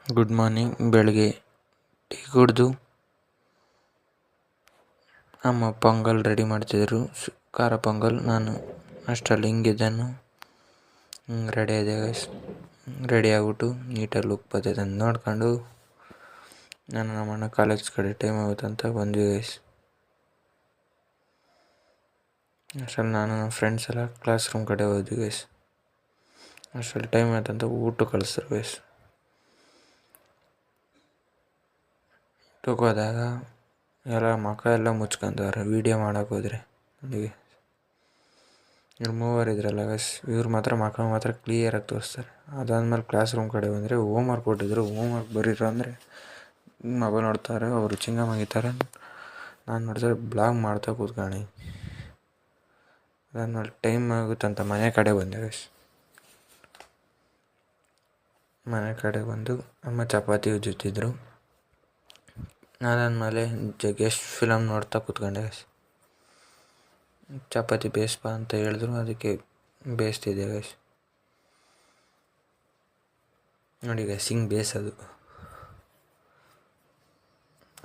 Good morning. ಬೆಳಗ್ಗೆ tea ಕುಡಿದು ಅಮ್ಮ ಪೊಂಗಲ್ ರೆಡಿ ಮಾಡ್ತಿದ್ರು, ಖಾರ ಪೊಂಗಲ್. ನಾನು ಅಷ್ಟರಲ್ಲಿ ಹಿಂಗಿದ್ದನು. ರೆಡಿ ಆದೆ ಗೈಸ್. ರೆಡಿ ಆಗ್ಬಿಟ್ಟು ನೀಟಾಗಿ ಲುಕ್ ಬರ್ತೈತೆ ಅಂತ ನೋಡ್ಕೊಂಡು ನಾನು ನಮ್ಮಣ್ಣ ಕಾಲೇಜ್ ಕಡೆ ಟೈಮ್ ಆಗುತ್ತಂತ ಬಂದ್ವಿ ಗೈಸ್. ಅಷ್ಟರಲ್ಲಿ ನಾನು ನಮ್ಮ ಫ್ರೆಂಡ್ಸ್ ಎಲ್ಲ ಕ್ಲಾಸ್ ರೂಮ್ ಕಡೆ ಹೋದ್ವಿ ಗೈಸ್. ಅಷ್ಟರಲ್ಲಿ ಟೈಮ್ ಆಯ್ತಂತ ಊಟ ಕಳಿಸ್ರು ಗೈಸ್. ಊಟಕ್ಕೆ ಹೋದಾಗ ಎಲ್ಲ ಮುಖ ಎಲ್ಲ ಮುಚ್ಕೊಂತವ್ರೆ ವೀಡಿಯೋ ಮಾಡೋಕೆ ಹೋದರೆ. ನನಗೆ ಇವ್ರು ಮೂವರು ಇದ್ರಲ್ಲ ಗೈಸ್, ಇವ್ರು ಮಾತ್ರ ಮುಖ ಮಾತ್ರ ಕ್ಲಿಯರಾಗಿ ತೋರಿಸ್ತಾರೆ. ಅದಾದ್ಮೇಲೆ ಕ್ಲಾಸ್ ರೂಮ್ ಕಡೆ ಬಂದರೆ ಹೋಮ್ವರ್ಕ್ ಕೊಟ್ಟಿದ್ರು, ಹೋಮ್ವರ್ಕ್ ಬರೀರು ಅಂದರೆ ಮೊಬೈಲ್ ನೋಡ್ತಾರೆ, ಅವರು ಚಿಂಗ ಮಗಿತಾರೆ. ನಾನು ನೋಡಿದ್ರೆ ಬ್ಲಾಗ್ ಮಾಡ್ತಾ ಕೂತ್ಕೊಂಡು ಅದಾದ್ಮೇಲೆ ಟೈಮ್ ಆಗುತ್ತಂತ ಮನೆ ಕಡೆ ಬಂದೆ ಗೈಸ್. ಮನೆ ಕಡೆ ಬಂದು ಅಮ್ಮ ಚಪಾತಿ ಉಜ್ಜುತ್ತಿದ್ರು. ಅದಾದಮೇಲೆ ಜಗ್ಗೇಶ್ ಫಿಲಮ್ ನೋಡ್ತಾ ಕೂತ್ಕೊಂಡೆ ಗೈಸ್. ಚಪಾತಿ ಬೇಯಿಸ್ಬಾ ಅಂತ ಹೇಳಿದ್ರು, ಅದಕ್ಕೆ ಬೇಯಿಸ್ತಿದ್ದೆ ಗೈಸ್. ನೋಡಿ ಗೈಸ್, ಹಿಂಗೆ ಬೇಯಿಸೋದು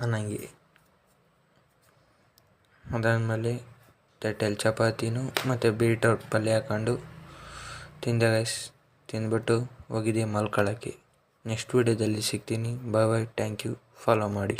ಅನ್ನಂಗೆ. ಅದಾದಮೇಲೆ ತಟ್ಟೆಯಲ್ಲಿ ಚಪಾತಿನೂ ಮತ್ತು ಬೀಟ್ರೋಟ್ ಪಲ್ಯ ಹಾಕೊಂಡು ತಿಂದೆ ಗೈಸ್. ತಿಂದ್ಬಿಟ್ಟು ಹೋಗಿದ್ದೆ ಮಲ್ಕೊಳ್ಳೋಕ್ಕೆ. ನೆಕ್ಸ್ಟ್ ವೀಡಿಯೋದಲ್ಲಿ ಸಿಗ್ತೀನಿ. Bye bye. Thank you. Follow ಮಾಡಿ.